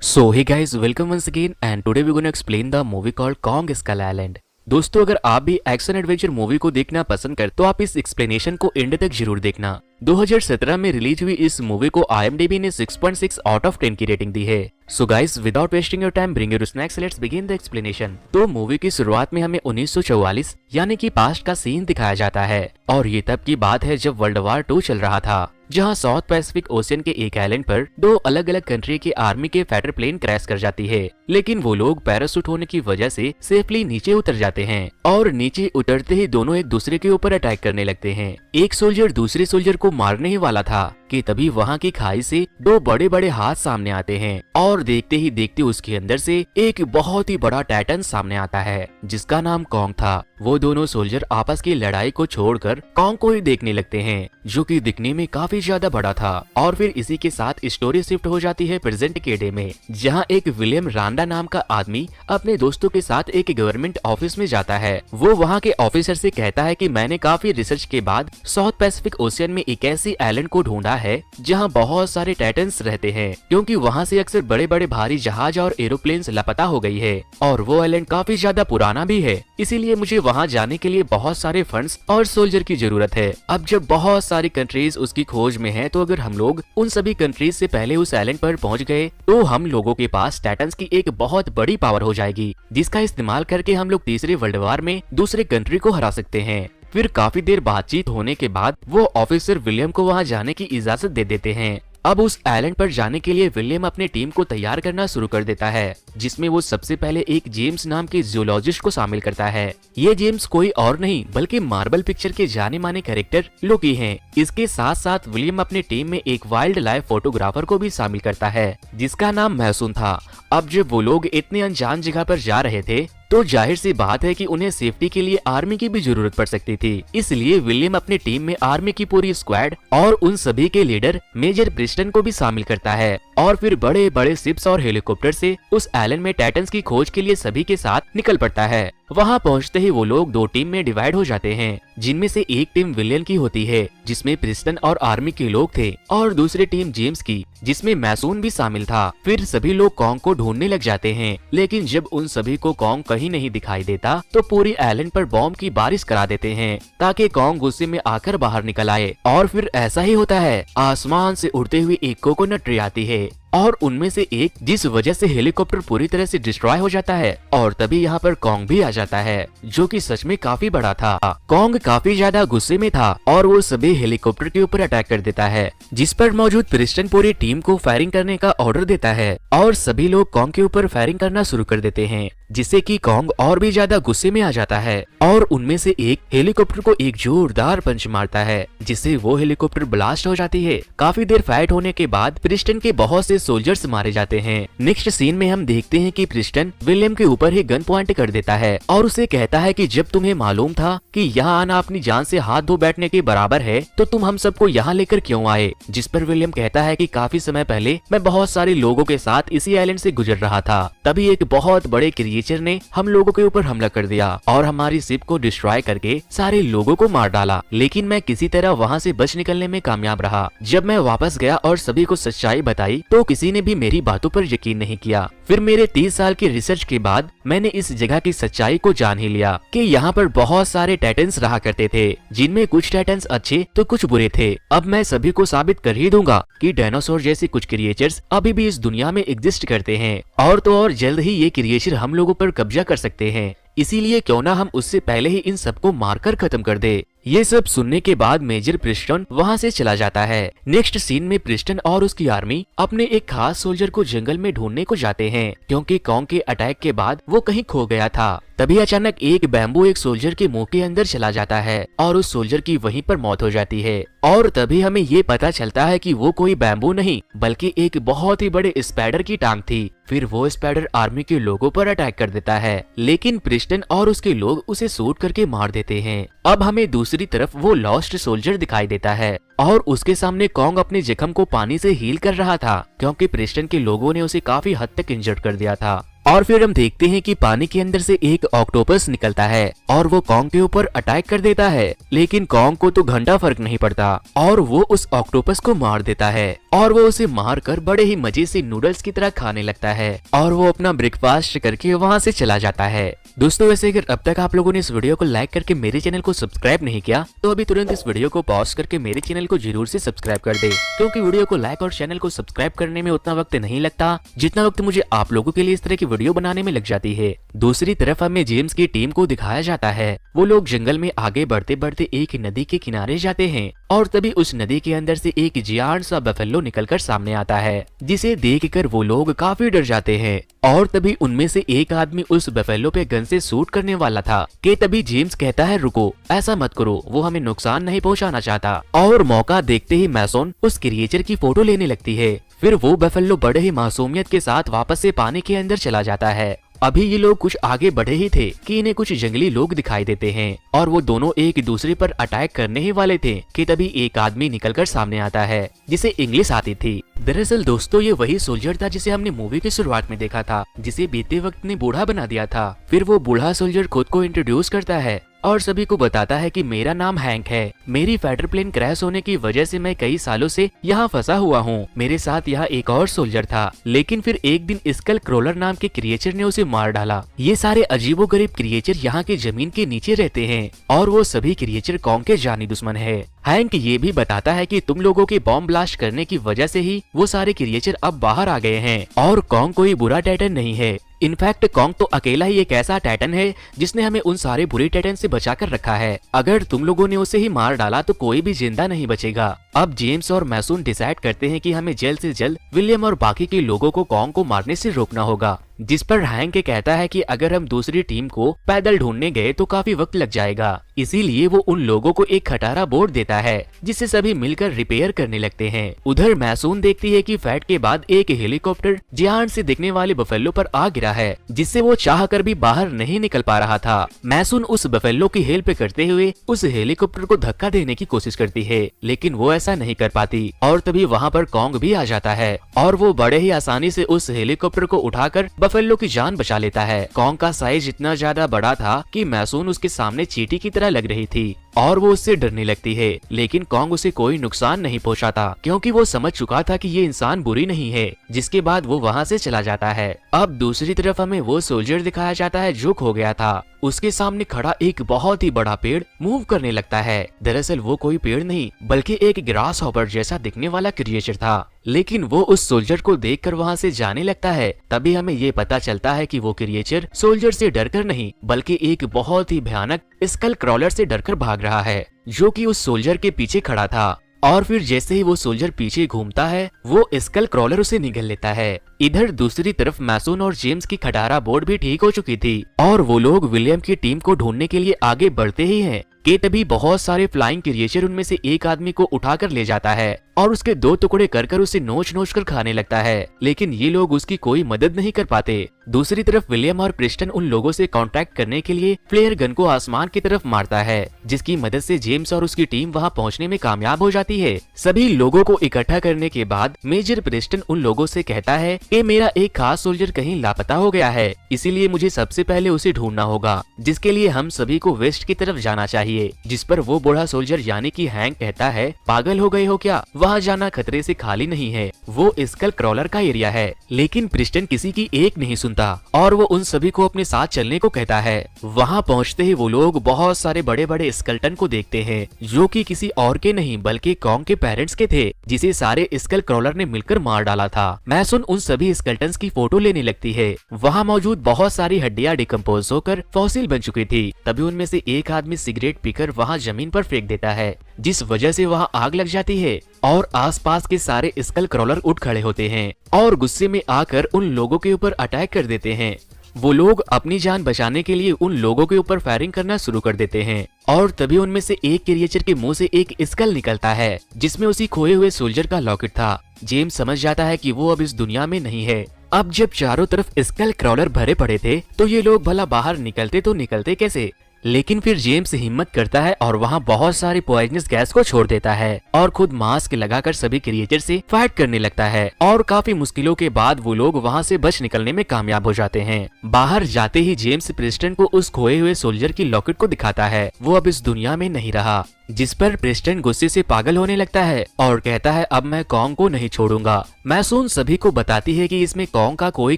So hey guys, welcome once again and today we're going to explain the movie called Kong Skull Island। दोस्तों अगर आप भी action adventure movie को देखना पसंद करते तो आप इस एक्सप्लेनेशन को एंड तक जरूर देखना। 2017 में रिलीज हुई इस मूवी को IMDb ने 6.6 आउट ऑफ 10 की रेटिंग दी है। So guys without wasting your time bring your snacks, let's begin the explanation. तो मूवी की शुरुआत में हमें 1944 यानी कि पास्ट का सीन दिखाया जाता है और ये तब की बात है जब वर्ल्ड वार 2 चल रहा था, जहां साउथ पैसिफिक ओशियन के एक आइलैंड पर दो अलग अलग कंट्री के आर्मी के फाइटर प्लेन क्रैश कर जाती है, लेकिन वो लोग पैराशूट होने की वजह से सेफली नीचे उतर जाते हैं और नीचे उतरते ही दोनों एक दूसरे के ऊपर अटैक करने लगते हैं। एक सोल्जर दूसरे सोल्जर को मारने ही वाला था कि तभी वहां की खाई से दो बड़े बड़े हाथ सामने आते हैं और देखते ही देखते उसके अंदर से एक बहुत ही बड़ा टाइटन सामने आता है जिसका नाम कॉन्ग था। वो दोनों सोल्जर आपस की लड़ाई को छोड़कर कॉन्ग को ही देखने लगते हैं जो कि दिखने में काफी ज्यादा बड़ा था। और फिर इसी के साथ स्टोरी शिफ्ट हो जाती है प्रेजेंट के डे में, जहां एक विलियम रांडा नाम का आदमी अपने दोस्तों के साथ एक गवर्नमेंट ऑफिस में जाता है। वो वहां के ऑफिसर से कहता है कि मैंने काफी रिसर्च के बाद साउथ पैसिफिक ओशियन में एक ऐसी आइलैंड को ढूंढा है जहां बहुत सारे टाइटन्स रहते हैं, क्योंकि वहां से अक्सर बड़े बड़े भारी जहाज और एरोप्लेन्स लापता हो गई है और वो आइलैंड काफी ज्यादा पुराना भी है, इसीलिए मुझे वहां जाने के लिए बहुत सारे फंड्स और सोल्जर की जरूरत है। अब जब बहुत सारी कंट्रीज उसकी खोज में है तो अगर हम लोग उन सभी कंट्रीज से पहले उस आइलैंड पर पहुंच गए तो हम लोगों के पास टाइटन्स की एक बहुत बड़ी पावर हो जाएगी, जिसका इस्तेमाल करके हम लोग तीसरे वर्ल्ड वार में दूसरे कंट्री को हरा सकते हैं। फिर काफी देर बातचीत होने के बाद वो ऑफिसर विलियम को वहां जाने की इजाजत दे देते हैं। अब उस आइलैंड पर जाने के लिए विलियम अपने टीम को तैयार करना शुरू कर देता है, जिसमें वो सबसे पहले एक जेम्स नाम के जियोलॉजिस्ट को शामिल करता है। ये जेम्स कोई और नहीं बल्कि मार्वल पिक्चर के जाने माने कैरेक्टर लोकी हैं। इसके साथ साथ विलियम अपने टीम में एक वाइल्ड लाइफ फोटोग्राफर को भी शामिल करता है जिसका नाम मैसून था। अब जब वो लोग इतने अनजान जगह पर जा रहे थे तो जाहिर सी बात है कि उन्हें सेफ्टी के लिए आर्मी की भी जरूरत पड़ सकती थी, इसलिए विलियम अपनी टीम में आर्मी की पूरी स्क्वाड और उन सभी के लीडर मेजर प्रिस्टन को भी शामिल करता है और फिर बड़े बड़े शिप्स और हेलीकॉप्टर से उस आइलैंड में टाइटन्स की खोज के लिए सभी के साथ निकल पड़ता है। वहां पहुंचते ही वो लोग दो टीम में डिवाइड हो जाते हैं, जिनमें से एक टीम विलियन की होती है जिसमें प्रिस्टन और आर्मी के लोग थे और दूसरी टीम जेम्स की जिसमें मैसून भी शामिल था। फिर सभी लोग कॉन्ग को ढूंढने लग जाते हैं, लेकिन जब उन सभी को कॉन्ग कहीं नहीं दिखाई देता तो पूरी आइलैंड पर बॉम्ब की बारिश करा देते हैं ताकि कॉन्ग गुस्से में आकर बाहर निकल आए। और फिर ऐसा ही होता है, आसमान से उड़ते हुए एक कोकोनट ट्री आती है और उनमें से एक जिस वजह से हेलीकॉप्टर पूरी तरह से डिस्ट्रॉय हो जाता है और तभी यहाँ पर कॉन्ग भी आ जाता है जो कि सच में काफी बड़ा था। कॉन्ग काफी ज्यादा गुस्से में था और वो सभी हेलीकॉप्टर के ऊपर अटैक कर देता है, जिस पर मौजूद प्रिस्टन पूरी टीम को फायरिंग करने का ऑर्डर देता है और सभी लोग कॉन्ग के ऊपर फायरिंग करना शुरू कर देते हैं, जिससे कि कॉन्ग और भी ज्यादा गुस्से में आ जाता है और उनमें से एक हेलीकॉप्टर को एक जोरदार पंच मारता है जिससे वो हेलीकॉप्टर ब्लास्ट हो जाती है। काफी देर फाइट होने के बाद प्रिस्टन के बहुत से सोल्जर्स मारे जाते हैं। नेक्स्ट सीन में हम देखते हैं कि प्रिस्टन विलियम के ऊपर ही गन पॉइंट कर देता है और उसे कहता है कि जब तुम्हें मालूम था कि यहाँ आना अपनी जान से हाथ धो बैठने के बराबर है तो तुम हम सबको यहाँ लेकर क्यों आए। जिस पर विलियम कहता है कि काफी समय पहले मैं बहुत सारे लोगों के साथ इसी आइलैंड से गुजर रहा था, तभी एक बहुत बड़े क्रिएचर ने हम लोगों के ऊपर हमला कर दिया और हमारी शिप को डिस्ट्रॉय करके सारे लोगों को मार डाला, लेकिन मैं किसी तरह वहाँ से बच निकलने में कामयाब रहा। जब मैं वापस गया और सभी को सच्चाई बताई तो किसी ने भी मेरी बातों पर यकीन नहीं किया। फिर मेरे 30 साल की रिसर्च के बाद मैंने इस जगह की सच्चाई को जान ही लिया कि यहाँ पर बहुत सारे टाइटन्स रहा करते थे, जिनमें कुछ टाइटन्स अच्छे तो कुछ बुरे थे। अब मैं सभी को साबित कर ही दूंगा कि डायनासोर जैसे कुछ क्रिएचर्स अभी भी इस दुनिया में एग्जिस्ट करते हैं और तो और जल्द ही ये क्रिएचर हम लोगों पर कब्जा कर सकते हैं, इसीलिए क्यों ना हम उससे पहले ही इन सबको मारकर खत्म कर दे। ये सब सुनने के बाद मेजर प्रिस्टन वहाँ से चला जाता है। नेक्स्ट सीन में प्रिस्टन और उसकी आर्मी अपने एक खास सोल्जर को जंगल में ढूंढने को जाते हैं, क्योंकि कॉन्ग के अटैक के बाद वो कहीं खो गया था। तभी अचानक एक बैम्बू एक सोल्जर के मुंह के अंदर चला जाता है और उस सोल्जर की वहीं पर मौत हो जाती है और तभी हमें ये पता चलता है कि वो कोई बैम्बू नहीं बल्कि एक बहुत ही बड़े स्पाइडर की टांग थी। फिर वो स्पाइडर आर्मी के लोगों पर अटैक कर देता है, लेकिन प्रिस्टन और उसके लोग उसे शूट करके मार देते हैं। अब हमें दूसरी तरफ वो लॉस्ट सोल्जर दिखाई देता है और उसके सामने कॉन्ग अपने जख्म को पानी से हील कर रहा था, क्योंकि प्रिस्टन के लोगों ने उसे काफी हद तक इंजर्ड कर दिया था और फिर हम देखते हैं कि पानी के अंदर से एक ऑक्टोपस निकलता है और वो कॉन्ग के ऊपर अटैक कर देता है, लेकिन कॉन्ग को तो घंटा फर्क नहीं पड़ता और वो उस ऑक्टोपस को मार देता है और वो उसे मार कर बड़े ही मजे से नूडल्स की तरह खाने लगता है और वो अपना ब्रेकफास्ट करके वहाँ से चला जाता है। दोस्तों वैसे अगर अब तक आप लोगों ने इस वीडियो को लाइक करके मेरे चैनल को सब्सक्राइब नहीं किया तो अभी तुरंत इस वीडियो को पॉज करके मेरे चैनल को जरूर से सब्सक्राइब कर दे, क्योंकि वीडियो को लाइक और चैनल को सब्सक्राइब करने में उतना वक्त नहीं लगता जितना वक्त मुझे आप लोगों के लिए इस तरह की वीडियो बनाने में लग जाती है। दूसरी तरफ हमें जेम्स की टीम को दिखाया जाता है, वो लोग जंगल में आगे बढ़ते बढ़ते एक नदी के किनारे जाते हैं और तभी उस नदी के अंदर से एक जियान सा बफेलो निकलकर सामने आता है, जिसे देखकर वो लोग काफी डर जाते हैं और तभी उनमें से एक आदमी उस बफेलो पे गन से शूट करने वाला था कि तभी जेम्स कहता है रुको, ऐसा मत करो, वो हमें नुकसान नहीं पहुंचाना चाहता। और मौका देखते ही मैसोन उस क्रिएचर की फोटो लेने लगती है। फिर वो बफेलो बड़े ही मासूमियत के साथ वापस से पानी के अंदर चला जाता है। अभी ये लोग कुछ आगे बढ़े ही थे कि इन्हें कुछ जंगली लोग दिखाई देते हैं और वो दोनों एक दूसरे पर अटैक करने ही वाले थे कि तभी एक आदमी निकलकर सामने आता है जिसे इंग्लिश आती थी। दरअसल दोस्तों ये वही सोल्जर था जिसे हमने मूवी की शुरुआत में देखा था, जिसे बीते वक्त ने बूढ़ा बना दिया था। फिर वो बूढ़ा सोल्जर खुद को इंट्रोड्यूस करता है और सभी को बताता है कि मेरा नाम हैंक है, मेरी फाइटर प्लेन क्रैश होने की वजह से मैं कई सालों से यहाँ फंसा हुआ हूँ। मेरे साथ यहाँ एक और सोल्जर था, लेकिन फिर एक दिन स्कल क्रॉलर नाम के क्रिएचर ने उसे मार डाला। ये सारे अजीबोगरीब क्रिएचर यहाँ के जमीन के नीचे रहते हैं और वो सभी क्रिएचर कॉन्ग के जानी दुश्मन है। हैंक ये भी बताता है कि तुम लोगों के बॉम्ब ब्लास्ट करने की वजह से ही वो सारे क्रिएचर अब बाहर आ गए हैं और कॉन्ग कोई बुरा टाइटन नहीं है। इनफैक्ट कॉन्ग तो अकेला ही एक ऐसा टाइटन है जिसने हमें उन सारे बुरे टाइटन से बचा कर रखा है। अगर तुम लोगों ने उसे ही मार डाला तो कोई भी जिंदा नहीं बचेगा। अब जेम्स और मैसून डिसाइड करते हैं कि हमें जल्द से जल्द विलियम और बाकी के लोगों को कॉन्ग को मारने से रोकना होगा, जिस पर हैंक कहता है कि अगर हम दूसरी टीम को पैदल ढूंढने गए तो काफी वक्त लग जाएगा, इसीलिए वो उन लोगों को एक खटारा बोर्ड देता है जिसे सभी मिलकर रिपेयर करने लगते हैं। उधर मैसून देखती है कि फाइट के बाद एक हेलीकॉप्टर जियान से दिखने वाले बफेलो पर आ गिरा है, जिससे वो चाह कर भी बाहर नहीं निकल पा रहा था। मैसून उस बफेलो की हेल्प करते हुए उस हेलीकॉप्टर को धक्का देने की कोशिश करती है, लेकिन वो ऐसा नहीं कर पाती और तभी वहाँ पर कॉन्ग भी आ जाता है और वो बड़े ही आसानी से उस हेलीकॉप्टर को उठाकर बफेलो की जान बचा लेता है। कॉन्ग का साइज इतना ज्यादा बड़ा था कि मैसून उसके सामने चींटी की तरह लग रही थी और वो उससे डरने लगती है, लेकिन कॉन्ग उसे कोई नुकसान नहीं पहुंचाता क्योंकि वो समझ चुका था कि ये इंसान बुरी नहीं है। जिसके बाद वो वहाँ से चला जाता है। अब दूसरी तरफ हमें वो सोल्जर दिखाया जाता है जो खो गया था। उसके सामने खड़ा एक बहुत ही बड़ा पेड़ मूव करने लगता है। दरअसल वो कोई पेड़ नहीं बल्कि एक ग्रास हॉपर जैसा दिखने वाला क्रिएचर था, लेकिन वो उस सोल्जर को देखकर वहाँ से जाने लगता है। तभी हमें ये पता चलता है कि वो क्रिएचर सोल्जर से डरकर नहीं बल्कि एक बहुत ही भयानक स्कल क्रॉलर से डरकर भाग रहा है, जो कि उस सोल्जर के पीछे खड़ा था। और फिर जैसे ही वो सोल्जर पीछे घूमता है वो स्कल क्रॉलर उसे निगल लेता है। इधर दूसरी तरफ मैसून और जेम्स की खटारा बोर्ड भी ठीक हो चुकी थी और वो लोग विलियम की टीम को ढूंढने के लिए आगे बढ़ते ही हैं कि तभी बहुत सारे फ्लाइंग क्रिएचर उनमें से एक आदमी को उठाकर ले जाता है और उसके दो टुकड़े कर उसे नोच नोच कर खाने लगता है, लेकिन ये लोग उसकी कोई मदद नहीं कर पाते। दूसरी तरफ विलियम और क्रिस्टन उन लोगों से कांटेक्ट करने के लिए फ्लेयर गन को आसमान की तरफ मारता है, जिसकी मदद से जेम्स और उसकी टीम वहां पहुंचने में कामयाब हो जाती है। सभी लोगों को इकट्ठा करने के बाद मेजर प्रिस्टन उन लोगों से कहता है कि मेरा एक खास सोल्जर कहीं लापता हो गया है, इसीलिए मुझे सबसे पहले उसे ढूंढना होगा, जिसके लिए हम सभी को वेस्ट की तरफ जाना चाहिए। जिस पर वो बूढ़ा सोल्जर यानी कि हैंक कहता है पागल हो गए हो क्या, वहाँ जाना खतरे से खाली नहीं है, वो स्कल क्रॉलर का एरिया है। लेकिन प्रिस्टन किसी की एक नहीं सुनता और वो उन सभी को अपने साथ चलने को कहता है। वहाँ पहुँचते ही वो लोग बहुत सारे बड़े बड़े स्केलेटन को देखते हैं, जो कि किसी और के नहीं बल्कि कॉन्ग के पेरेंट्स के थे, जिसे सारे स्कल क्रॉलर ने मिलकर मार डाला था। मैसून उन सभी स्केलेटन्स की फोटो लेने लगती है। वहाँ मौजूद बहुत सारी हड्डियां डिकम्पोज होकर फॉसिल बन चुकी थी। तभी उनमें से एक आदमी सिगरेट पीकर वहाँ जमीन पर फेंक देता है, जिस वजह से वहाँ आग लग जाती है और आसपास के सारे स्कल क्रॉलर उठ खड़े होते हैं और गुस्से में आकर उन लोगों के ऊपर अटैक कर देते हैं। वो लोग अपनी जान बचाने के लिए उन लोगों के ऊपर फायरिंग करना शुरू कर देते हैं और तभी उनमें से एक क्रिएचर के मुंह से एक स्कल निकलता है, जिसमें उसी खोए हुए सोल्जर का लॉकेट था। जेम्स समझ जाता है कि वो अब इस दुनिया में नहीं है। अब जब चारों तरफ स्कल क्रॉलर भरे पड़े थे तो ये लोग भला बाहर निकलते तो निकलते कैसे। लेकिन फिर जेम्स हिम्मत करता है और वहाँ बहुत सारी पॉइजनस गैस को छोड़ देता है और खुद मास्क लगाकर सभी क्रिएचर से फाइट करने लगता है और काफी मुश्किलों के बाद वो लोग वहाँ से बच निकलने में कामयाब हो जाते हैं। बाहर जाते ही जेम्स प्रेस्टन को उस खोए हुए सोल्जर की लॉकेट को दिखाता है। वो अब इस दुनिया में नहीं रहा, जिस पर प्रेस्टन गुस्से से पागल होने लगता है और कहता है अब मैं कॉन्ग को नहीं छोड़ूंगा। मैसून सभी को बताती है कि इसमें कॉन्ग का कोई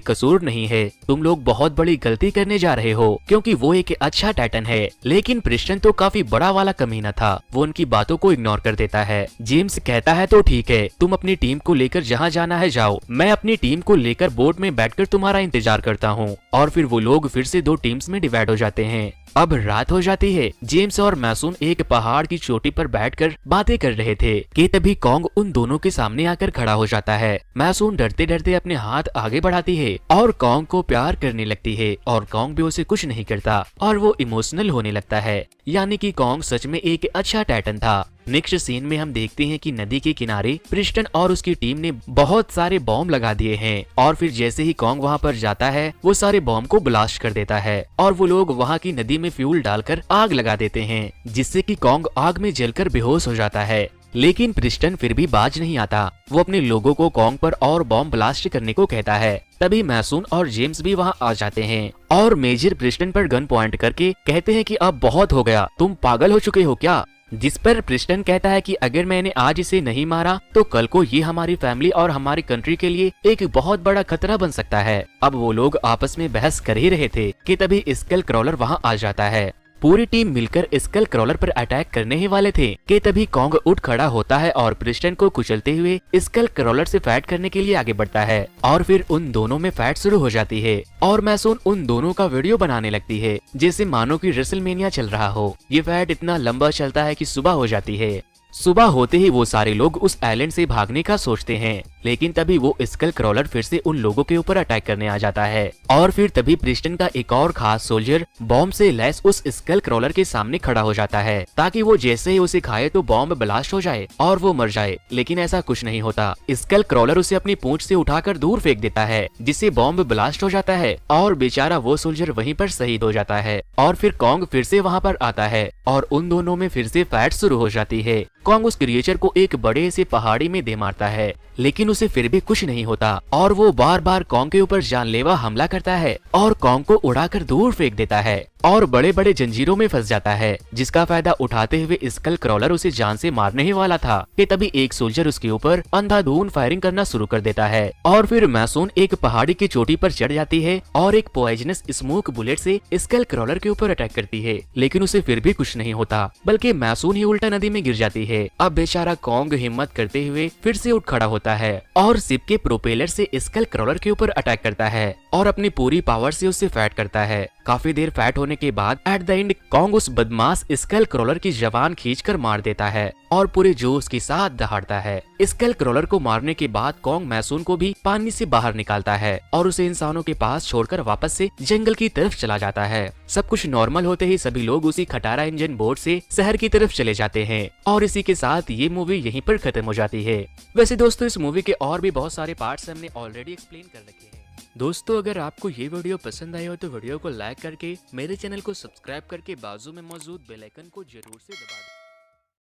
कसूर नहीं है, तुम लोग बहुत बड़ी गलती करने जा रहे हो क्योंकि वो एक अच्छा टाइटन है। लेकिन प्रेस्टन तो काफी बड़ा वाला कमीना था, वो उनकी बातों को इग्नोर कर देता है। जेम्स कहता है तो ठीक है, तुम अपनी टीम को लेकर जहाँ जाना है जाओ, मैं अपनी टीम को लेकर बोट में बैठकर तुम्हारा इंतजार करता हूँ। और फिर वो लोग फिर से दो टीम्स में डिवाइड हो जाते हैं। अब रात हो जाती है। जेम्स और मैसून एक पहाड़ की चोटी पर बैठकर बातें कर रहे थे कि तभी कॉन्ग उन दोनों के सामने आकर खड़ा हो जाता है। मैसून डरते डरते अपने हाथ आगे बढ़ाती है और कॉन्ग को प्यार करने लगती है और कॉन्ग भी उसे कुछ नहीं करता और वो इमोशनल होने लगता है, यानी कि कॉन्ग सच में एक अच्छा टाइटन था। नेक्स्ट सीन में हम देखते हैं कि नदी के किनारे प्रिस्टन और उसकी टीम ने बहुत सारे बॉम्ब लगा दिए हैं और फिर जैसे ही कॉन्ग वहां पर जाता है वो सारे बॉम्ब को ब्लास्ट कर देता है और वो लोग वहां की नदी में फ्यूल डालकर आग लगा देते हैं, जिससे कि कॉन्ग आग में जलकर बेहोश हो जाता है। लेकिन प्रिस्टन फिर भी बाज नहीं आता। वो अपने लोगों को कॉन्ग पर और बॉम्ब ब्लास्ट करने को कहता है। तभी मैसून और जेम्स भी वहां आ जाते हैं और मेजर प्रिस्टन पर गन पॉइंट करके कहते हैं कि अब बहुत हो गया, तुम पागल हो चुके हो क्या? जिस पर प्रिस्टन कहता है कि अगर मैंने आज इसे नहीं मारा तो कल को ये हमारी फैमिली और हमारी कंट्री के लिए एक बहुत बड़ा खतरा बन सकता है। अब वो लोग आपस में बहस कर ही रहे थे कि तभी स्कल क्रॉलर वहां आ जाता है। पूरी टीम मिलकर स्कल क्रॉलर पर अटैक करने ही वाले थे कि तभी कॉन्ग उठ खड़ा होता है और प्रिस्टन को कुचलते हुए स्कल क्रॉलर से फाइट करने के लिए आगे बढ़ता है और फिर उन दोनों में फाइट शुरू हो जाती है और मैसून उन दोनों का वीडियो बनाने लगती है जैसे मानो कि रेसलमेनिया चल रहा हो। ये फाइट इतना लंबा चलता है कि सुबह हो जाती है। सुबह होते ही वो सारे लोग उस आइलैंड से भागने का सोचते हैं, लेकिन तभी वो स्कल क्रॉलर फिर से उन लोगों के ऊपर अटैक करने आ जाता है और फिर तभी प्रिस्टन का एक और खास सोल्जर बॉम्ब से लैस उस स्कल क्रॉलर के सामने खड़ा हो जाता है ताकि वो जैसे ही उसे खाए तो बॉम्ब ब्लास्ट हो जाए और वो मर जाए। लेकिन ऐसा कुछ नहीं होता। स्कल क्रॉलर उसे अपनी पूंछ से उठाकर दूर फेंक देता है जिससे बॉम्ब ब्लास्ट हो जाता है और बेचारा वो सोल्जर वहीं पर शहीद हो जाता है। और फिर कॉन्ग फिर से वहाँ पर आता है और उन दोनों में फिर से फाइट शुरू हो जाती है। कॉन्ग उस क्रिएचर को एक बड़े से पहाड़ी में दे मारता है, लेकिन उसे फिर भी कुछ नहीं होता और वो बार बार कॉन्ग के ऊपर जानलेवा हमला करता है और कॉन्ग को उड़ाकर दूर फेंक देता है और बड़े बड़े जंजीरों में फंस जाता है, जिसका फायदा उठाते हुए स्कल क्रॉलर उसे जान से मारने ही वाला था कि तभी एक सोल्जर उसके ऊपर अंधाधुंध फायरिंग करना शुरू कर देता है और फिर मैसून एक पहाड़ी की चोटी पर चढ़ जाती है और एक पॉइजनस स्मोक बुलेट से स्कल क्रॉलर के ऊपर अटैक करती है, लेकिन उसे फिर भी कुछ नहीं होता बल्कि मैसून ही उल्टा नदी में गिर जाती है। अब बेचारा कॉन्ग हिम्मत करते हुए फिर से उठ खड़ा होता है और शिप के प्रोपेलर से स्कल क्रॉलर के ऊपर अटैक करता है और अपनी पूरी पावर से उससे फाइट करता है। काफी देर फाइट होने के बाद एट द एंड कॉन्ग उस बदमाश स्कल क्रॉलर की जबान खींचकर मार देता है और पूरे जोश के साथ दहाड़ता है। स्कल क्रॉलर को मारने के बाद कॉन्ग मैसून को भी पानी से बाहर निकालता है और उसे इंसानों के पास छोड़कर वापस से जंगल की तरफ चला जाता है। सब कुछ नॉर्मल होते ही सभी लोग उसी खटारा इंजन बोट से शहर की तरफ चले जाते हैं और इसी के साथ ये मूवी यहीं पर खत्म हो जाती है। वैसे दोस्तों इस मूवी के और भी बहुत सारे पार्ट्स हमने ऑलरेडी एक्सप्लेन कर रखे हैं। दोस्तों अगर आपको ये वीडियो पसंद आई हो तो वीडियो को लाइक करके मेरे चैनल को सब्सक्राइब करके बाजू में मौजूद बेल आइकन को जरूर से दबा दें।